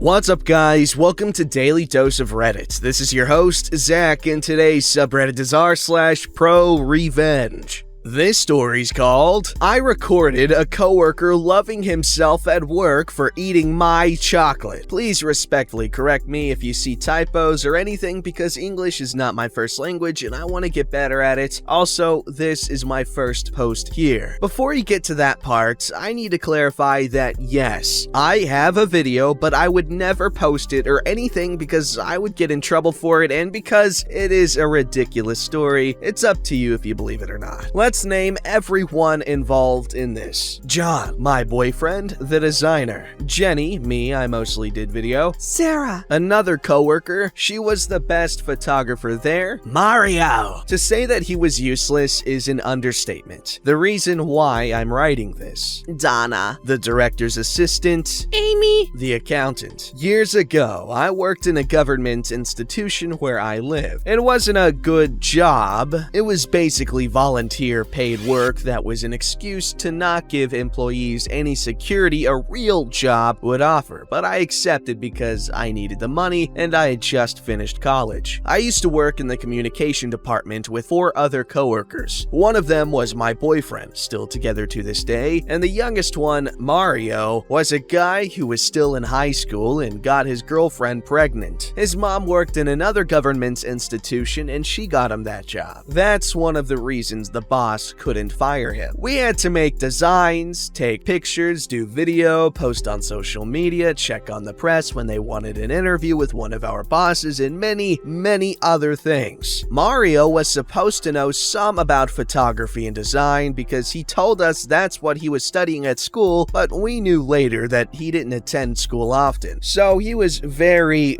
What's up, guys? Welcome to Daily Dose of Reddit. This is your host, Zach, and today's subreddit is r/ProRevenge. This story's called, I recorded a coworker loving himself at work for eating my chocolate. Please respectfully correct me if you see typos or anything because English is not my first language and I want to get better at it. Also, this is my first post here. Before you get to that part, I need to clarify that yes, I have a video, but I would never post it or anything because I would get in trouble for it and because it is a ridiculous story. It's up to you if you believe it or not. Let's name everyone involved in this. John, my boyfriend, the designer. Jenny, me, I mostly did video. Sarah, another coworker, she was the best photographer there. Mario. To say that he was useless is an understatement. The reason why I'm writing this. Donna, the director's assistant. Amy, the accountant. Years ago, I worked in a government institution where I live. It wasn't a good job. It was basically volunteer paid work that was an excuse to not give employees any security a real job would offer, but I accepted because I needed the money and I had just finished college. I used to work in the communication department with 4 other coworkers. One of them was my boyfriend, still together to this day, and the youngest one, Mario, was a guy who was still in high school and got his girlfriend pregnant. His mom worked in another government institution and she got him that job. That's one of the reasons the boss couldn't fire him. We had to make designs, take pictures, do video, post on social media, check on the press when they wanted an interview with one of our bosses, and many other things. Mario was supposed to know some about photography and design because he told us that's what he was studying at school, but we knew later that he didn't attend school often. So he was very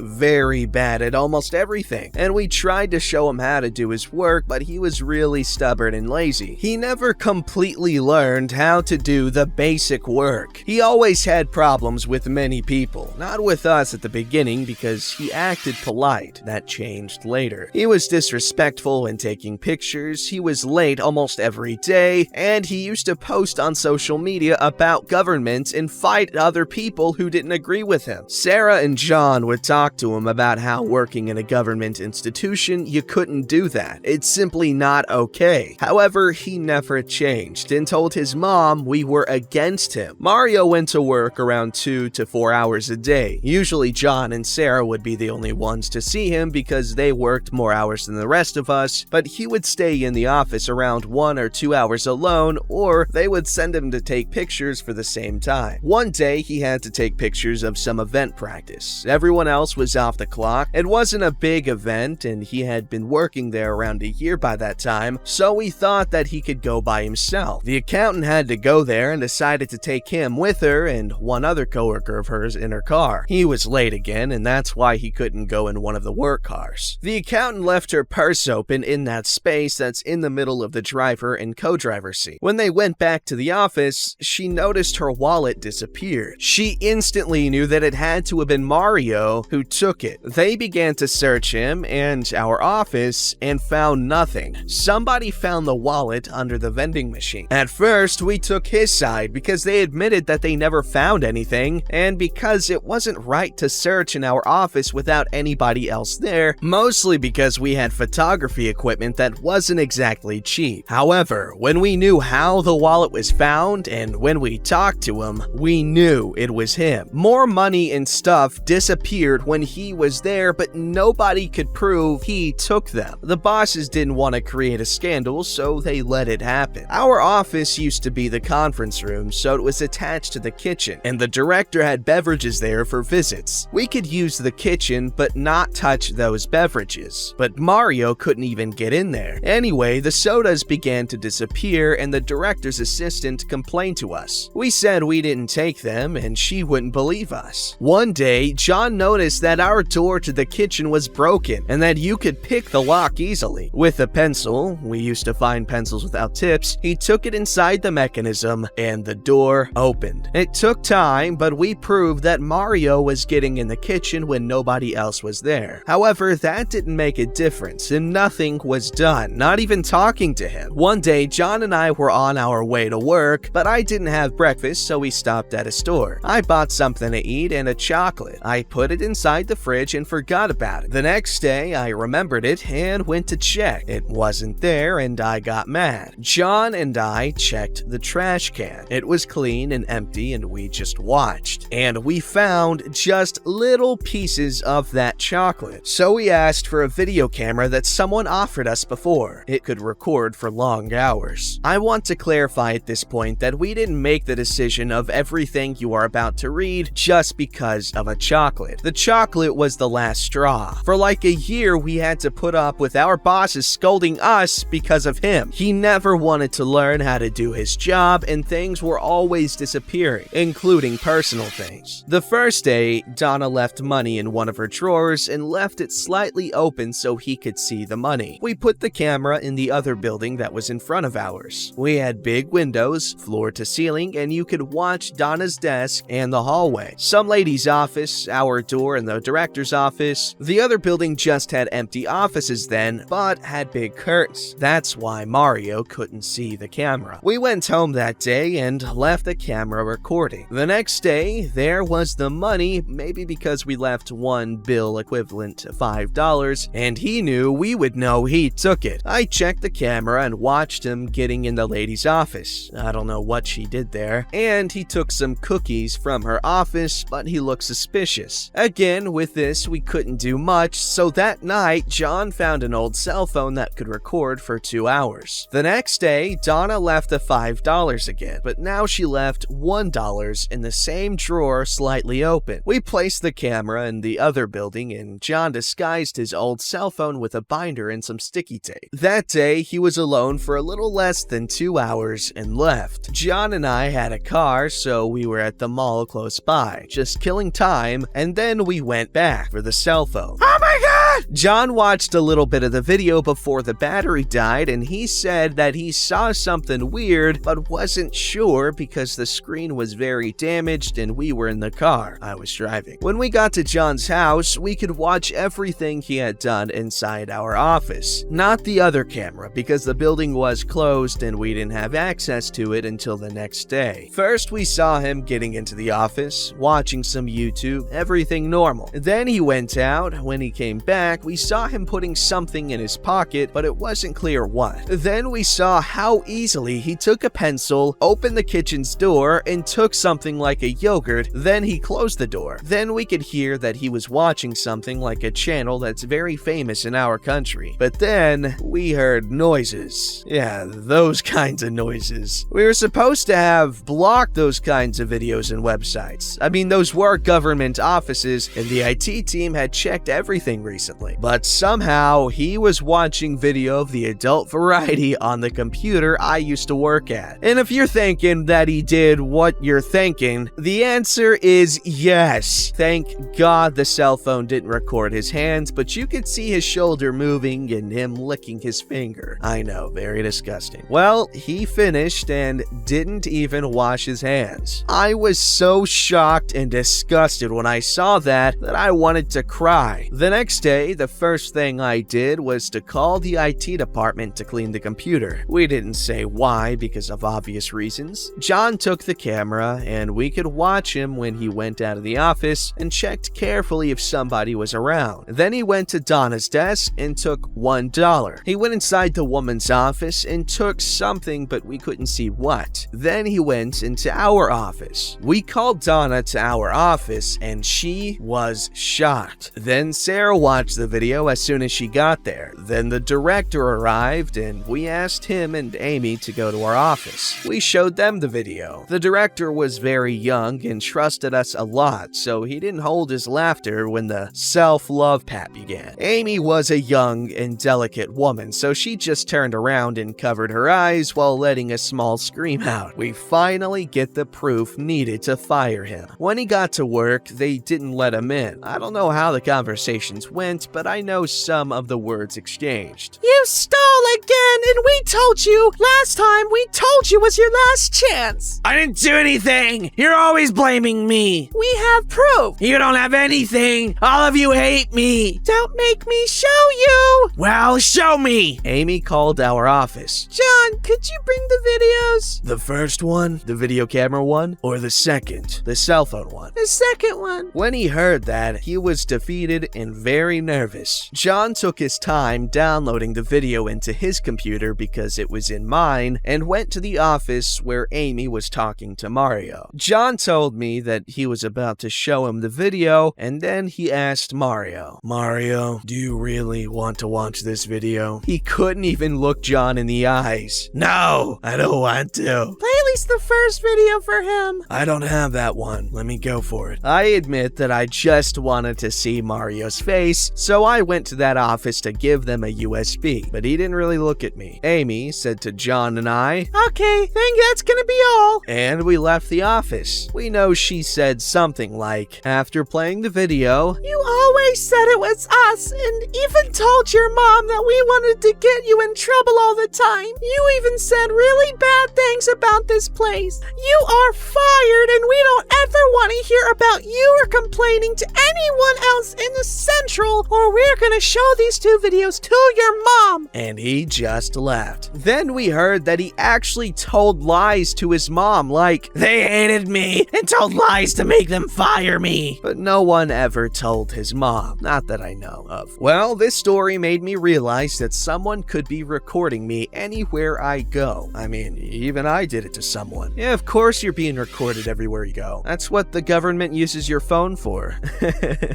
bad at almost everything, and we tried to show him how to do his work, but he was really stubborn and lazy. He never completely learned how to do the basic work. He always had problems with many people, not with us at the beginning because he acted polite. That changed later. He was disrespectful when taking pictures, he was late almost every day, and he used to post on social media about government and fight other people who didn't agree with him. Sarah and John would talk to him about how working in a government institution, you couldn't do that. It's simply not okay. However, he never changed and told his mom we were against him. Mario went to work around 2 to 4 hours a day. Usually John and Sarah would be the only ones to see him because they worked more hours than the rest of us, but he would stay in the office around 1 or 2 hours alone, or they would send him to take pictures for the same time. One day he had to take pictures of some event practice. Everyone else was off the clock. It wasn't a big event and he had been working there around a year by that time, so we thought that he could go by himself. The accountant had to go there and decided to take him with her and one other coworker of hers in her car. He was late again and that's why he couldn't go in one of the work cars. The accountant left her purse open in that space that's in the middle of the driver and co-driver seat. When they went back to the office, she noticed her wallet disappeared. She instantly knew that it had to have been Mario who took it. They began to search him and our office and found nothing. Somebody found the wallet under the vending machine. At first, we took his side because they admitted that they never found anything and because it wasn't right to search in our office without anybody else there, mostly because we had photography equipment that wasn't exactly cheap. However, when we knew how the wallet was found and when we talked to him, we knew it was him. More money and stuff disappeared when he was there, but nobody could prove he took them. The bosses didn't want to create a scandal, so they let it happen. Our office used to be the conference room, so it was attached to the kitchen, and the director had beverages there for visits. We could use the kitchen, but not touch those beverages. But Mario couldn't even get in there. Anyway, the sodas began to disappear, and the director's assistant complained to us. We said we didn't take them, and she wouldn't believe us. One day, John noticed that our door to the kitchen was broken, and that you could pick the lock easily. With a pencil, we used to find pencils utensils without tips, he took it inside the mechanism and the door opened. It took time, but we proved that Mario was getting in the kitchen when nobody else was there. However, that didn't make a difference and nothing was done, not even talking to him. One day, John and I were on our way to work, but I didn't have breakfast, so we stopped at a store. I bought something to eat and a chocolate. I put it inside the fridge and forgot about it. The next day, I remembered it and went to check. It wasn't there and I got mad. John and I checked the trash can. It was clean and empty and we just watched. And we found just little pieces of that chocolate. So we asked for a video camera that someone offered us before. It could record for long hours. I want to clarify at this point that we didn't make the decision of everything you are about to read just because of a chocolate. The chocolate was the last straw. For like a year, we had to put up with our bosses scolding us because of him. He never wanted to learn how to do his job and things were always disappearing, including personal things. The first day, Donna left money in one of her drawers and left it slightly open so he could see the money. We put the camera in the other building that was in front of ours. We had big windows, floor to ceiling, and you could watch Donna's desk and the hallway. Some lady's office, our door, and the director's office. The other building just had empty offices then, but had big curtains. That's why Mario couldn't see the camera. We went home that day and left the camera recording. The next day, there was the money, maybe because we left one bill equivalent to $5, and he knew we would know he took it. I checked the camera and watched him getting in the lady's office. I don't know what she did there. And he took some cookies from her office, but he looked suspicious. Again, with this, we couldn't do much, so that night, John found an old cell phone that could record for 2 hours. The next day, Donna left the $5 again, but now she left $1 in the same drawer slightly open. We placed the camera in the other building and John disguised his old cell phone with a binder and some sticky tape. That day, he was alone for a little less than 2 hours and left. John and I had a car, so we were at the mall close by, just killing time, and then we went back for the cell phone. Oh my god! John watched a little bit of the video before the battery died and he said that he saw something weird but wasn't sure because the screen was very damaged and we were in the car. I was driving. When we got to John's house, we could watch everything he had done inside our office. Not the other camera because the building was closed and we didn't have access to it until the next day. First, we saw him getting into the office, watching some YouTube, everything normal. Then he went out. When he came back, we saw him putting something in his pocket, but it wasn't clear what. Then we saw how easily he took a pencil, opened the kitchen's door, and took something like a yogurt. Then he closed the door. Then we could hear that he was watching something like a channel that's very famous in our country. But then we heard noises. Yeah, those kinds of noises. We were supposed to have blocked those kinds of videos and websites. I mean, those were government offices, and the IT team had checked everything recently. But somehow, he was watching video of the adult variety on the computer I used to work at. And if you're thinking that he did what you're thinking, the answer is yes. Thank God the cell phone didn't record his hands, but you could see his shoulder moving and him licking his finger. I know, very disgusting. Well, he finished and didn't even wash his hands. I was so shocked and disgusted when I saw that I wanted to cry. The next day, the first thing I did was to call the IT department to clean the computer. We didn't say why because of obvious reasons. John took the camera and we could watch him when he went out of the office and checked carefully if somebody was around. Then he went to Donna's desk and took $1. He went inside the woman's office and took something, but we couldn't see what. Then he went into our office. We called Donna to our office and she was shocked. Then Sarah watched the video as soon as she got there. Then the director arrived and we asked him and Amy to go to our office. We showed them the video. The director was very young and trusted us a lot, so he didn't hold his laughter when the self-love pat began. Amy was a young and delicate woman, so she just turned around and covered her eyes while letting a small scream out. We finally get the proof needed to fire him. When he got to work, they didn't let him in. I don't know how the conversations went, but I know some of the words exchanged. "You stole again! and we told you last time we told you was your last chance. I didn't do anything. You're always blaming me. We have proof. You don't have anything. All of you hate me. Don't make me show you. Well, show me. Amy called our office. John, could you bring the videos? The first one, the video camera one, or the second, the cell phone one? The second one. When he heard that, he was defeated and very nervous. John took his time downloading the video into his computer because it was in mine and went to the office where Amy was talking to Mario. John told me that he was about to show him the video, and then he asked Mario, "Mario, do you really want to watch this video?" He couldn't even look John in the eyes. "No, I don't want to." "Play at least the first video for him." "I don't have that one. Let me go for it." I admit that I just wanted to see Mario's face, so I went to that office to give them a USB, but he didn't really look at me. Amy said to John and I, "Okay, think that's gonna be all." And we left the office. We know she said something like, after playing the video, "You always said it was us, and even told your mom that we wanted to get you in trouble all the time. You even said really bad things about this place. You are fired, and we don't ever want to hear about you or complaining to anyone else in the Central, or we're gonna show these 2 videos to your mom." And he just left. Then we heard that he actually told lies to his mom, like, "They hated me and told lies to make them fire me." But no one ever told his mom, not that I know of. Well, this story made me realize that someone could be recording me anywhere I go. I mean, even I did it to someone. Yeah, of course you're being recorded everywhere you go. That's what the government uses your phone for.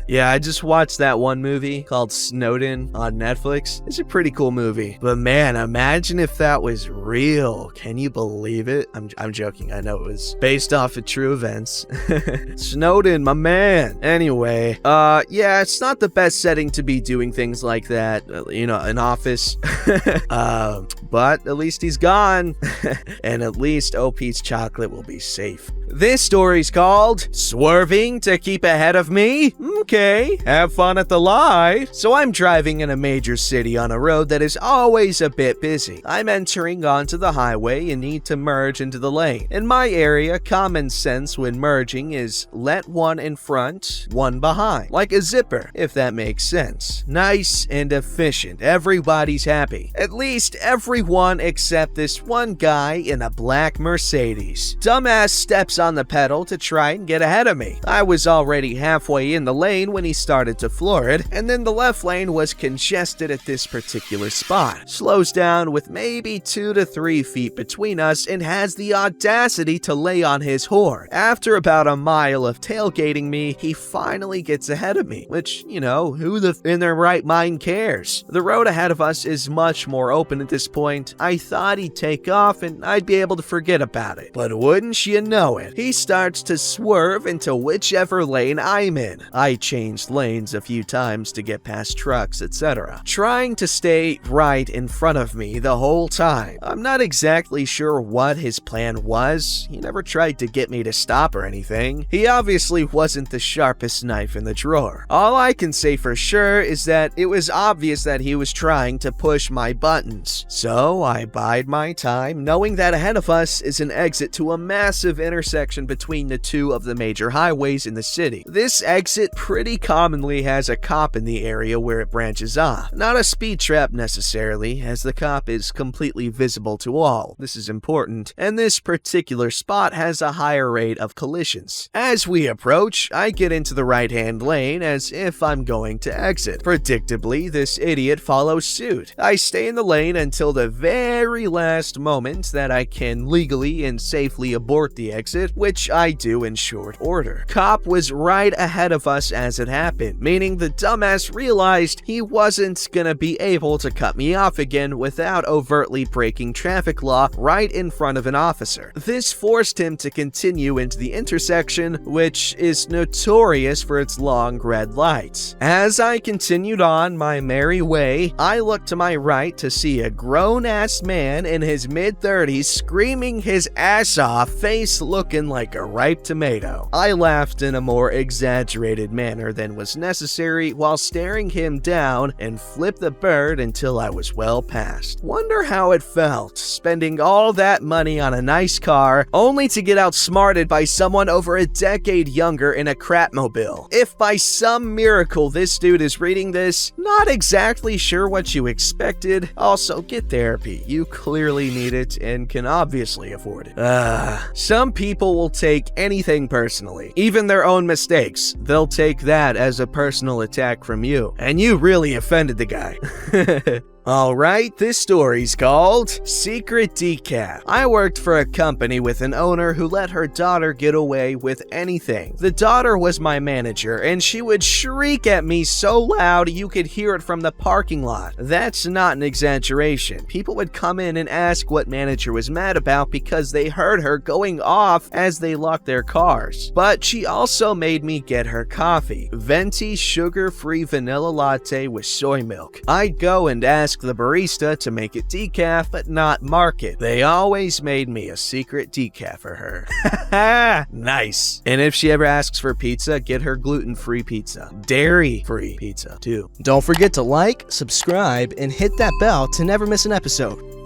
Yeah, I just watched that one movie called Snowden on Netflix. It's a pretty cool movie. But man, imagine if that was real. Can you believe it? I'm joking. I know it was based off of true events. Snowden, my man. Anyway, yeah, it's not the best setting to be doing things like that. You know, an office. But at least he's gone. And at least OP's chocolate will be safe. This story's called Swerving to Keep Ahead of Me? Okay, have fun at the light. So I'm driving in a major city on a road that is always a bit busy. I'm entering onto the highway and need to merge into the lane. In my area, common sense when merging is let one in front, one behind. Like a zipper, if that makes sense. Nice and efficient. Everybody's happy. At least everyone except this one guy in a black Mercedes. Dumbass steps on the pedal to try and get ahead of me. I was already halfway in the lane when he started to floor it, and then the left lane was congested at this particular spot. Slows down with maybe 2 to 3 feet between us and has the audacity to lay on his horn. After about a mile of tailgating me, he finally gets ahead of me, which, you know, who in their right mind cares? The road ahead of us is much more open at this point. I thought he'd take off and I'd be able to forget about it. But wouldn't you know it, he starts to swerve into whichever lane I'm in. I changed lanes a few times to get past trucks, etc., trying to stay right in front of me the whole time. I'm not exactly sure what his plan was. He never tried to get me to stop or anything. He obviously wasn't the sharpest knife in the drawer. All I can say for sure is that it was obvious that he was trying to push my buttons. So I bide my time, knowing that ahead of us is an exit to a massive intersection between the 2 of the major highways in the city. This exit pretty commonly has a cop in the area where it branches off. Not a speed trap necessarily, as the cop is completely visible to all. This is important, and this particular spot has a higher rate of collisions. As we approach, I get into the right-hand lane as if I'm going to exit. Predictably, this idiot follows suit. I stay in the lane until the very last moment that I can legally and safely abort the exit, which I do in short order. Cop was right ahead of us as it happened, meaning the dumbass realized he wasn't gonna be able to cut me off again without overtly breaking traffic law right in front of an officer. This forced him to continue into the intersection, which is notorious for its long red lights. As I continued on my merry way, I looked to my right to see a grown-ass man in his mid-30s screaming his ass off, face looking looking like a ripe tomato. I laughed in a more exaggerated manner than was necessary while staring him down and flipped the bird until I was well past. Wonder how it felt, spending all that money on a nice car only to get outsmarted by someone over a decade younger in a crapmobile. If by some miracle this dude is reading this, not exactly sure what you expected. Also, get therapy. You clearly need it and can obviously afford it. Some people will take anything personally, even their own mistakes. They'll take that as a personal attack from you, and you really offended the guy. Alright, this story's called Secret Decaf. I worked for a company with an owner who let her daughter get away with anything. The daughter was my manager, and she would shriek at me so loud you could hear it from the parking lot. That's not an exaggeration. People would come in and ask what manager was mad about because they heard her going off as they locked their cars. But she also made me get her coffee. Venti sugar-free vanilla latte with soy milk. I'd go and ask the barista to make it decaf but not market. They always made me a secret decaf for her. Nice. And if she ever asks for pizza, get her gluten-free pizza. Dairy-free pizza, too. Don't forget to like, subscribe, and hit that bell to never miss an episode.